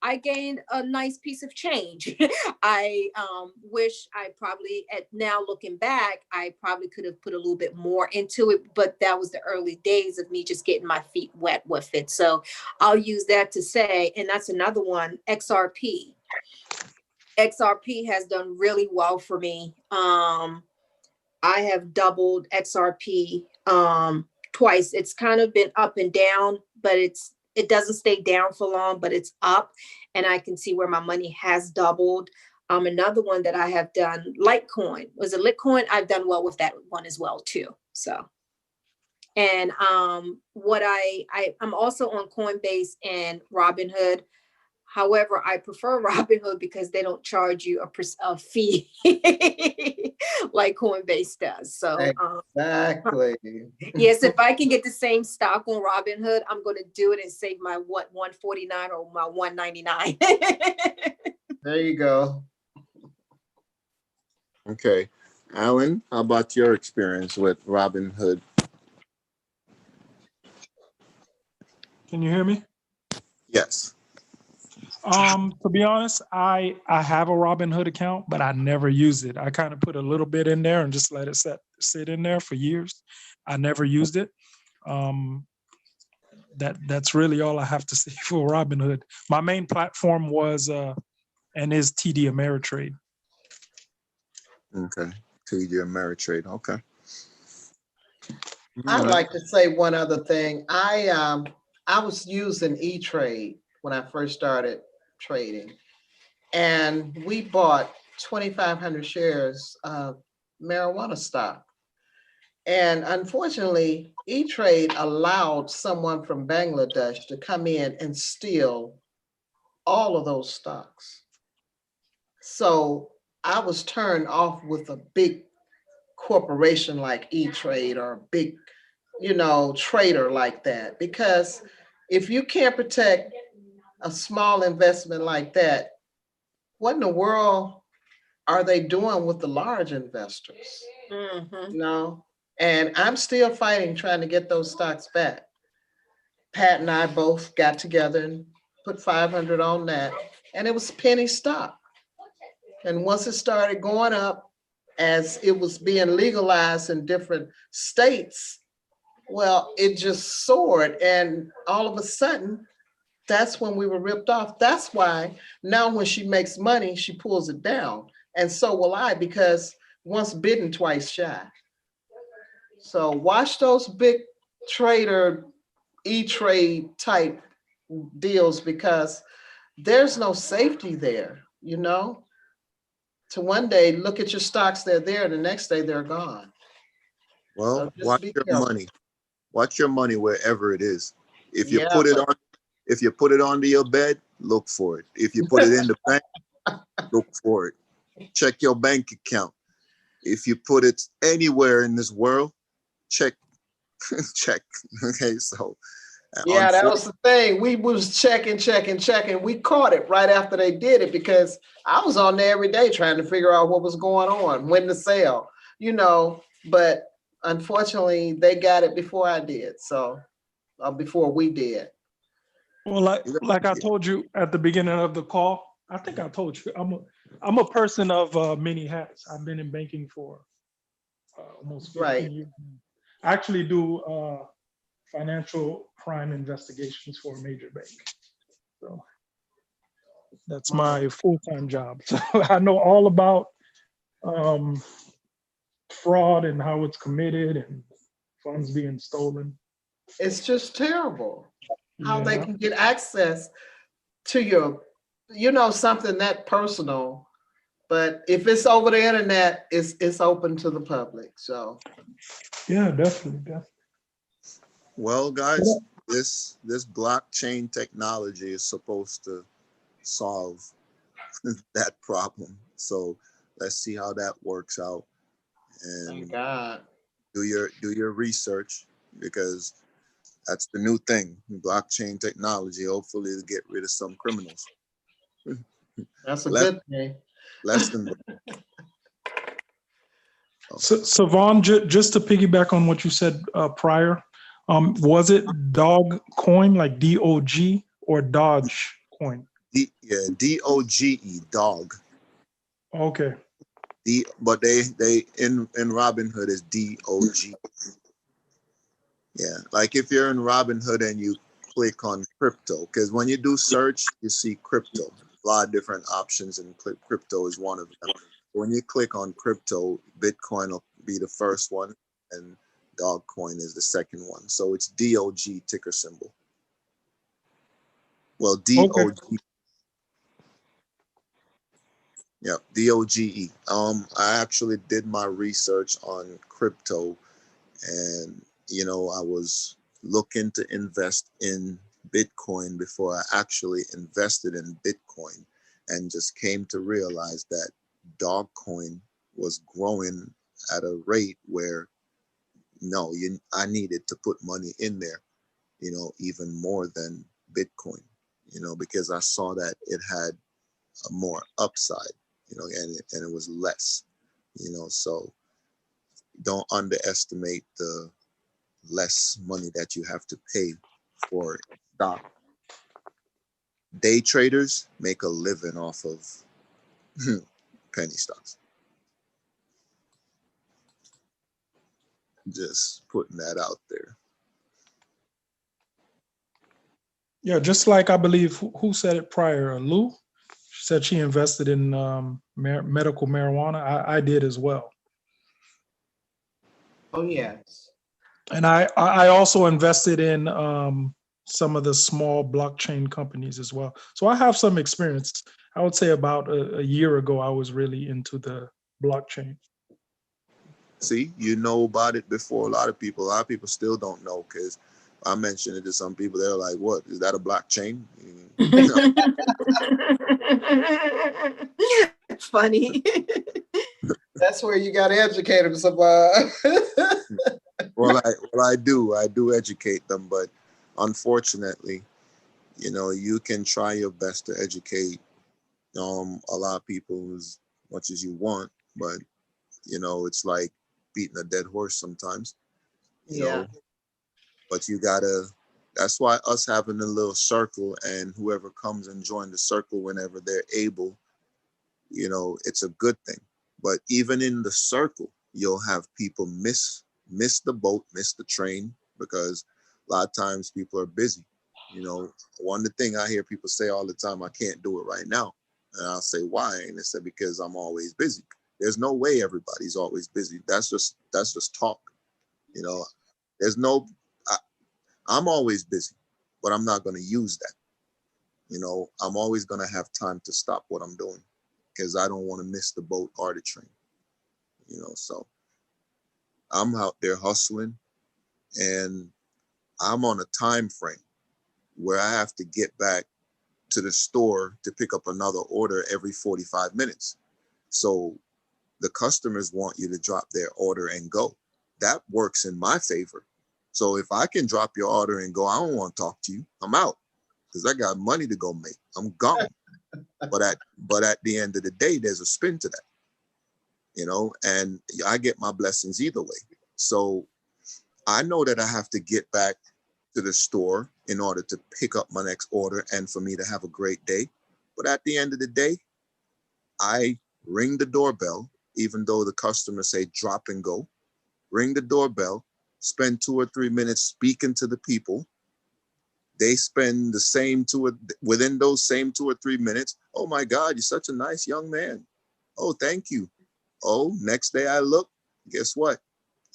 I gained a nice piece of change. I wish I probably, at now looking back, I probably could have put a little bit more into it, but that was the early days of me just getting my feet wet with it. So I'll use that to say, and that's another one, XRP. XRP has done really well for me. I have doubled XRP twice. It's kind of been up and down, but it doesn't stay down for long, but it's up, and I can see where my money has doubled. Another one that I have done, Litecoin. Was it Litecoin? I've done well with that one as well too. So, and what I'm also on Coinbase and Robinhood. However, I prefer Robinhood because they don't charge you a fee like Coinbase does. So, Exactly. yes, if I can get the same stock on Robinhood, I'm going to do it and save my what, 149 or my 199. There you go. Okay. Alan, how about your experience with Robinhood? Can you hear me? Yes. To be honest, I have a Robinhood account, but I never use it. I kind of put a little bit in there and just let it sit in there for years. I never used it. That's really all I have to say for Robinhood. My main platform was and is TD Ameritrade. Okay. TD Ameritrade. Okay. I'd like to say one other thing. I was using E-Trade when I first started trading, and we bought 2,500 shares of marijuana stock. And unfortunately, E-Trade allowed someone from Bangladesh to come in and steal all of those stocks. So I was turned off with a big corporation like E-Trade or a big, trader like that. Because if you can't protect a small investment like that, what in the world are they doing with the large investors? Mhm. And I'm still fighting, trying to get those stocks back. Pat and I both got together and put 500 on that, and it was penny stock. And once it started going up, as it was being legalized in different states, well, it just soared. And all of a sudden, that's when we were ripped off. That's why now when she makes money, she pulls it down. And so will I, because once bitten, twice shy. So watch those big trader, E-Trade type deals, because there's no safety there, to one day look at your stocks, they're there, the next day they're gone. Well, So just watch be your careful. money. Watch your money wherever it is. If you Yeah, put it on, if you put it under your bed, look for it. If you put it in the bank, look for it. Check your bank account. If you put it anywhere in this world, check. Check. Okay, so Yeah, that was the thing. We was checking. We caught it right after they did it, because I was on there every day trying to figure out what was going on, when to sell, but unfortunately they got it before I did. So, before we did. Well, like I told you at the beginning of the call, I think I told you, I'm a person of many hats. I've been in banking for almost 15 Right. years. I actually do financial crime investigations for a major bank. So that's my full-time job. So I know all about fraud and how it's committed and funds being stolen. It's just terrible how they Yeah. can get access to your, something that personal. But if it's over the internet, it's open to the public. So Yeah, definitely. Well, guys, this blockchain technology is supposed to solve that problem. So let's see how that works out, thank and God. do your research, because that's the new thing, blockchain technology. Hopefully, to get rid of some criminals. That's a Less, good thing. less than So Vaughn, just to piggyback on what you said prior, was it Dog Coin, like DOG, or Dodge Coin? DOGE, dog. Okay. But they in Robinhood is DOG. Yeah, like if you're in Robinhood and you click on crypto, because when you do search, you see crypto. A lot of different options, and crypto is one of them. When you click on crypto, Bitcoin will be the first one, and Dogcoin is the second one. So it's DOG ticker symbol. Well, DOG. Okay. Yeah, DOGE. I actually did my research on crypto, and I was looking to invest in Bitcoin before I actually invested in Bitcoin, and just came to realize that Dogcoin was growing at a rate where I needed to put money in there, even more than Bitcoin, because I saw that it had a more upside, and it was less, so don't underestimate the less money that you have to pay for stock. Day traders make a living off of penny stocks. Just putting that out there. Yeah, just like I believe who said it prior, Lou. She said she invested in medical marijuana. I did as well. Oh, yes. And I also invested in some of the small blockchain companies as well. So I have some experience. I would say about a year ago, I was really into the blockchain. See, you know about it before a lot of people. A lot of people still don't know, because I mentioned it to some people. They're like, "What is that? A blockchain?" Funny. That's where you got to educate them, Well, I do educate them, but unfortunately, you can try your best to educate a lot of people as much as you want, but it's like beating a dead horse sometimes, Yeah. but you gotta. That's why us having a little circle, and whoever comes and join the circle whenever they're able, it's a good thing. But even in the circle, you'll have people miss the boat, miss the train, because a lot of times people are busy. One thing I hear people say all the time, "I can't do it right now." And I'll say, "Why?" And they say, "Because I'm always busy." There's no way everybody's always busy. That's just talk. There's no, I, I'm always busy, but I'm not going to use that. I'm always going to have time to stop what I'm doing, because I don't want to miss the boat or the train. So I'm out there hustling, and I'm on a time frame where I have to get back to the store to pick up another order every 45 minutes. So the customers want you to drop their order and go. That works in my favor. So if I can drop your order and go, I don't want to talk to you. I'm out, because I got money to go make. I'm gone. But at the end of the day, there's a spin to that, and I get my blessings either way. So I know that I have to get back to the store in order to pick up my next order and for me to have a great day. But at the end of the day, I ring the doorbell, even though the customers say drop and go. Ring the doorbell, spend 2 or 3 minutes speaking to the people. They spend the same within those same 2 or 3 minutes. "Oh my God, you're such a nice young man. Oh, thank you." Oh, next day I look, guess what?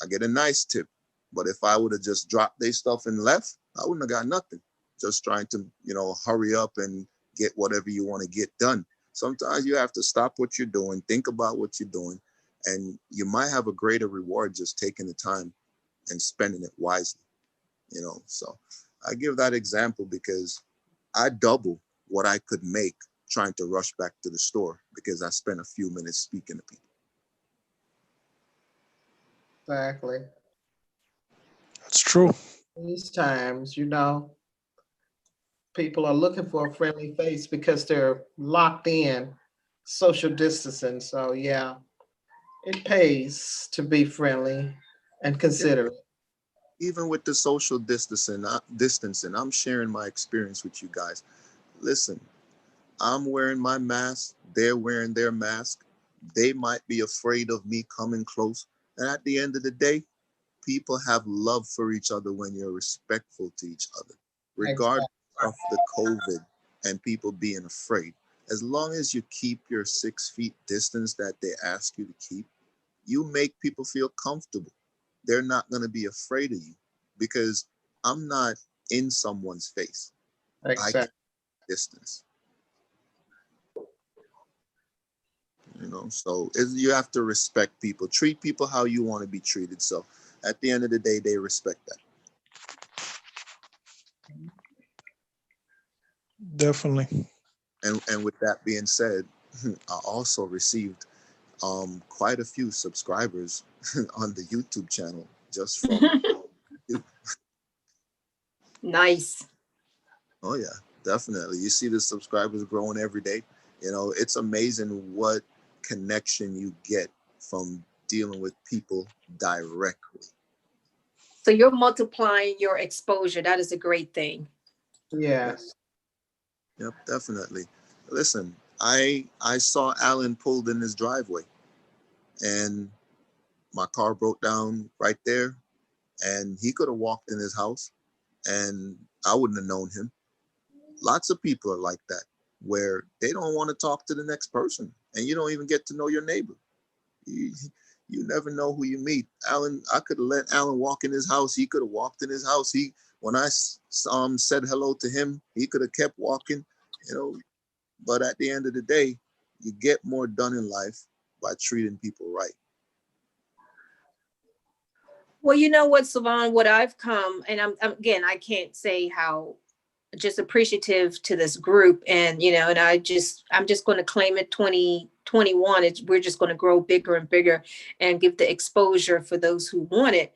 I get a nice tip. But if I would have just dropped their stuff and left, I wouldn't have got nothing. Just trying to, hurry up and get whatever you want to get done. Sometimes you have to stop what you're doing, think about what you're doing, and you might have a greater reward just taking the time and spending it wisely, So I give that example because I double what I could make trying to rush back to the store because I spent a few minutes speaking to people. Exactly. That's true. These times, People are looking for a friendly face because they're locked in social distancing. So yeah, it pays to be friendly and considerate. Even with the social distancing, I'm sharing my experience with you guys. Listen, I'm wearing my mask, they're wearing their mask. They might be afraid of me coming close. And at the end of the day, people have love for each other when you're respectful to each other, regardless of the COVID and people being afraid. As long as you keep your 6 feet distance that they ask you to keep, you make people feel comfortable. They're not going to be afraid of you because I'm not in someone's face. I Exactly. keep distance. So you have to respect people, treat people how you want to be treated. So at the end of the day, they respect that. Definitely. And with that being said, I also received quite a few subscribers on the YouTube channel just from you. Nice. Oh yeah, definitely. You see the subscribers growing every day. It's amazing what connection you get from dealing with people directly. So you're multiplying your exposure. That is a great thing. Yes. Yep, definitely. Listen, I saw Alan pulled in his driveway and my car broke down right there, and he could have walked in his house and I wouldn't have known him. Lots of people are like that, where they don't want to talk to the next person and you don't even get to know your neighbor. You never know who you meet. Alan, I could have let Alan walk in his house. He could have walked in his house. When I said hello to him, he could have kept walking, but at the end of the day, you get more done in life by treating people right. Well, you know what, Savon, what I've come, and again, I can't say how just appreciative to this group. And, and I'm just going to claim it 2021. We're just going to grow bigger and bigger and give the exposure for those who want it.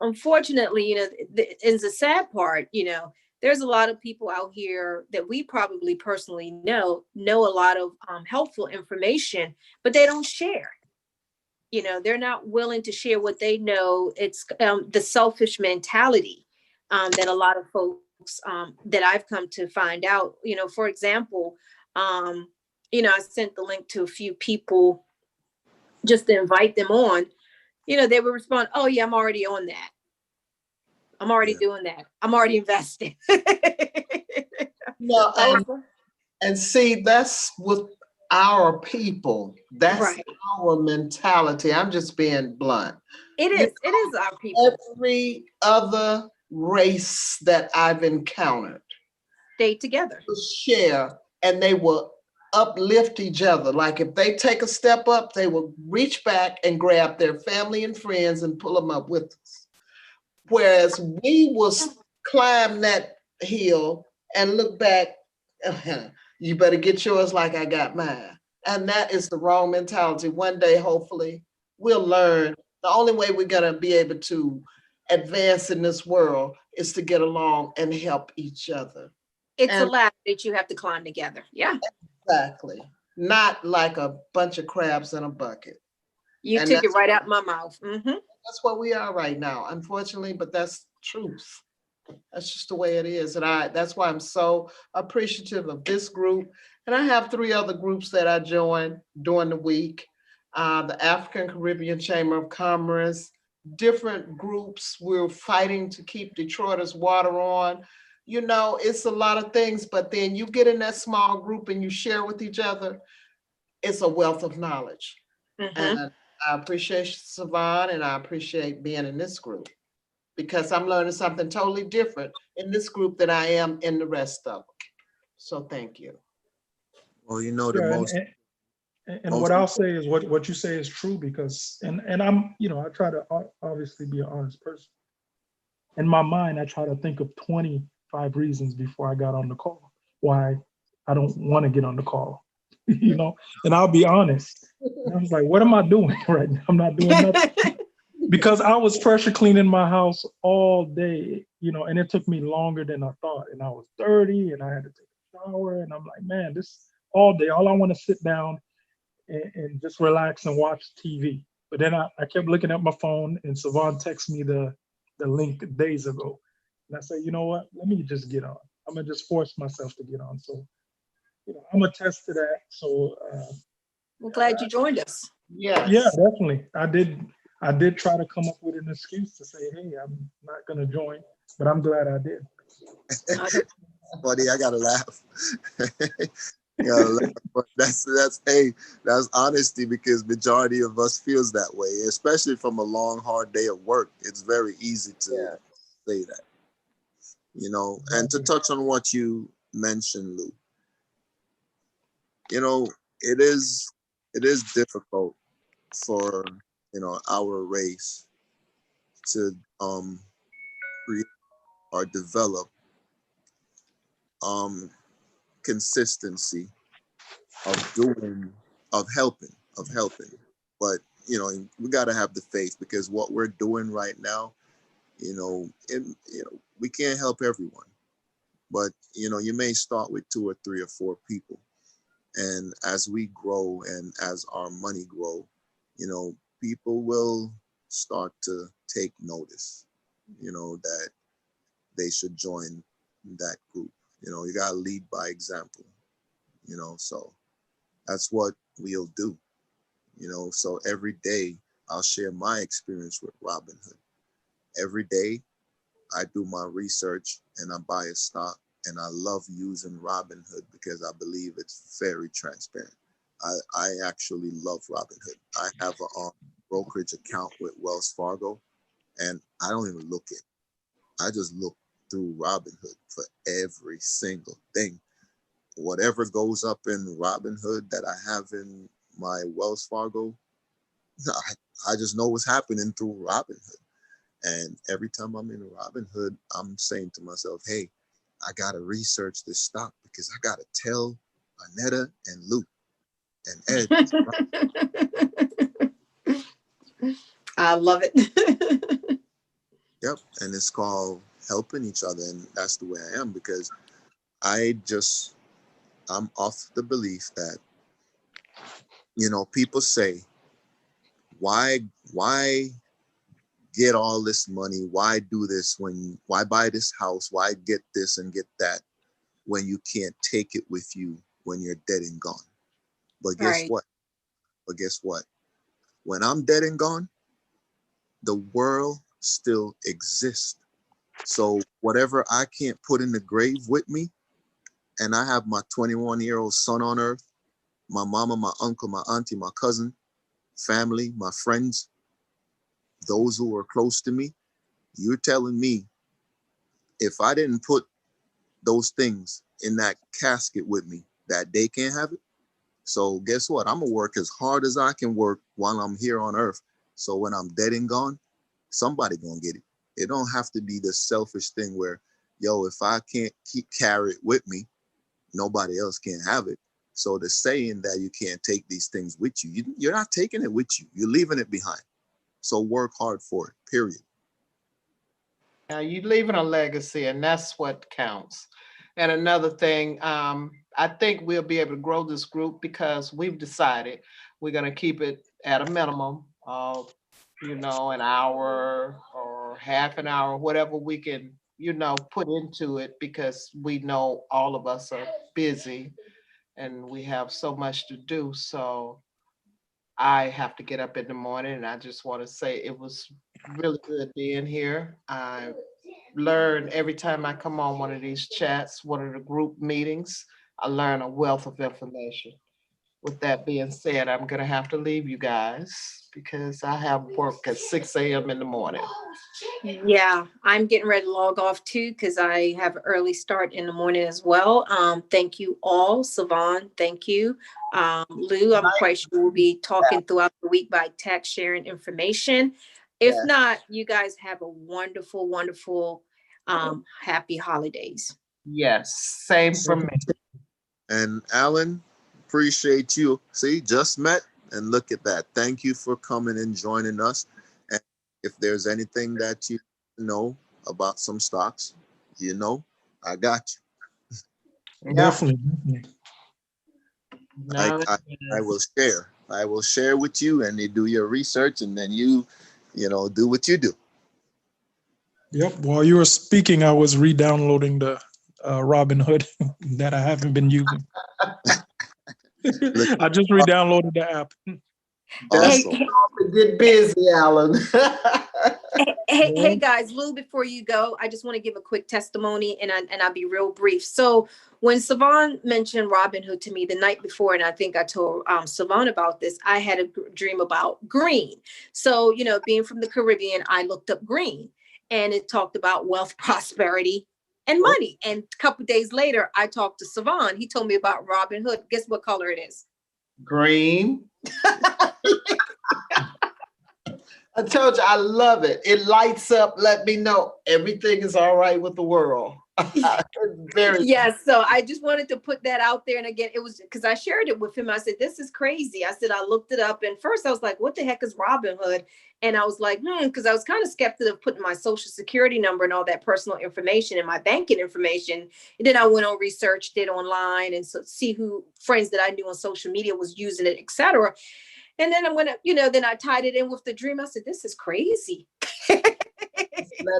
Unfortunately, is the sad part, there's a lot of people out here that we probably personally know a lot of helpful information, but they don't share. They're not willing to share what they know. It's the selfish mentality that a lot of folks that I've come to find out. For example, I sent the link to a few people just to invite them on. They would respond, "Oh yeah, I'm already on that. I'm already doing that. I'm already investing." No, and see, that's with our people. That's right. Our mentality. I'm just being blunt. It is our people. Every other race that I've encountered stay together, share, and they will uplift each other. Like if they take a step up, they will reach back and grab their family and friends and pull them up with us. Whereas we will climb that hill and look back, you better get yours like I got mine. And that is the wrong mentality. One day, hopefully, we'll learn. The only way we're going to be able to advance in this world is to get along and help each other. It's a ladder that you have to climb together. Yeah. Exactly. Not like a bunch of crabs in a bucket. You took it right out my mouth. Mm-hmm. That's what we are right now, unfortunately, but that's truth. That's just the way it is. And that's why I'm so appreciative of this group. And I have 3 other groups that I join during the week. The African Caribbean Chamber of Commerce, different groups. We're fighting to keep Detroiters water on. It's a lot of things, but then you get in that small group and you share with each other. It's a wealth of knowledge. Mm-hmm. And I appreciate Savon, and I appreciate being in this group because I'm learning something totally different in this group than I am in the rest of them. So thank you. Well, And what I'll say is what you say is true because, and I'm, I try to obviously be an honest person. In my mind, I try to think of 25 reasons before I got on the call why I don't want to get on the call, and I'll be honest. I was like, what am I doing right now? I'm not doing nothing. because I was pressure cleaning my house all day, you know, and it took me longer than I thought. And I was dirty and I had to take a shower. And I'm like, man, this all day, all I want to sit down and just relax and watch TV. But then I kept looking at my phone and Savon texted me the link days ago. And I said, you know what? Let me just get on. I'm going to just force myself to get on. So, you know, I'm attest to that. So, We're glad you joined us. Yes. yeah, definitely. I did try to come up with an excuse to say, hey, I'm not going to join, but I'm glad I did. Buddy, I gotta laugh. Gotta laugh. But that's honesty, because majority of us feels that way, especially from a long, hard day of work. It's very easy to say that, you know. And to touch on what you mentioned, Lou, you know, it is difficult for, you know, our race to create or develop consistency of helping. But you know, we got to have the faith, because what we're doing right now, you know, we can't help everyone, but you know, you may start with 2 or 3 or 4 people, and as we grow and as our money grow, you know, people will start to take notice, you know, that they should join that group. You know, you got to lead by example, you know, so that's what we'll do, you know. So every day I'll share my experience with Robinhood. Every day I do my research and I buy a stock, and I love using Robinhood because I believe it's very transparent. I actually love Robinhood. I have a brokerage account with Wells Fargo, and I don't even look it. I just look through Robinhood for every single thing. Whatever goes up in Robinhood that I have in my Wells Fargo, I just know what's happening through Robinhood. And every time I'm in Robinhood, I'm saying to myself, hey, I got to research this stock because I got to tell Anetta and Luke and Ed. I love it. Yep. And it's called helping each other. And that's the way I am, because I'm off the belief that, you know, people say, why get all this money? Why do this why buy this house? Why get this and get that when you can't take it with you when you're dead and gone? But guess what? When I'm dead and gone, the world still exists. So whatever I can't put in the grave with me, and I have my 21-year-old son on earth, my mama, my uncle, my auntie, my cousin, family, my friends, those who are close to me, you're telling me if I didn't put those things in that casket with me, that they can't have it? So guess what? I'm gonna work as hard as I can work while I'm here on earth. So when I'm dead and gone, somebody gonna get it. It don't have to be the selfish thing where, yo, if I can't carry it with me, nobody else can have it. So the saying that you can't take these things with you, you're not taking it with you. You're leaving it behind. So work hard for it, period. Now you're leaving a legacy, and that's what counts. And another thing, I think we'll be able to grow this group because we've decided we're going to keep it at a minimum of, you know, an hour or half an hour, whatever we can, you know, put into it, because we know all of us are busy and we have so much to do. So I have to get up in the morning, and I just want to say it was really good being here. I learn every time I come on one of these chats, one of the group meetings, I learn a wealth of information. With that being said, I'm gonna have to leave you guys because I have work at 6 a.m. in the morning. Yeah, I'm getting ready to log off too because I have an early start in the morning as well. Thank you all. Savon, thank you. Lou, I'm quite sure we'll be talking throughout the week by text, sharing information. If not, you guys have a wonderful, wonderful, happy holidays. Yes, same for me. And Alan, appreciate you. See, just met, and look at that. Thank you for coming and joining us. And if there's anything that you know about some stocks, I got you. Definitely. Now I will share. I will share with you, and you do your research, and then you do what you do. Yep. While you were speaking, I was re-downloading the Robinhood that I haven't been using. I just re-downloaded the app. That's Awesome. get busy, Alan. Hey guys, Lou, before you go, I just want to give a quick testimony and I'll be real brief. So when Savon mentioned Robinhood to me the night before, and I think I told Savon about this, I had a dream about green. So, being from the Caribbean, I looked up green and it talked about wealth, prosperity, and money. And a couple of days later, I talked to Savon. He told me about Robinhood. Guess what color it is? Green. I told you I love it. It lights up, let me know everything is all right with the world. Very Yes. So I just wanted to put that out there. And again, it was because I shared it with him. I said, this is crazy. I said, I looked it up. And first I was like, what the heck is Robinhood? And I was like, because I was kind of skeptical of putting my social security number and all that personal information and my banking information. And then I went on, researched it online and so see who friends that I knew on social media was using it, etc. And then I'm going to, then I tied it in with the dream. I said, this is crazy.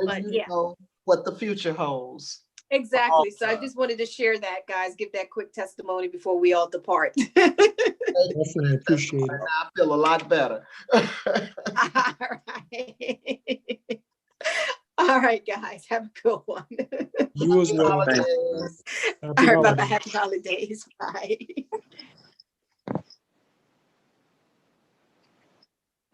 letting you know what the future holds. Exactly. So I just wanted to share that, guys, give that quick testimony before we all depart. Definitely appreciate it. I feel a lot better. All right. All right, guys, have a good one. You as well. Holidays. Happy All right, bye-bye. holidays. Happy holidays. Bye.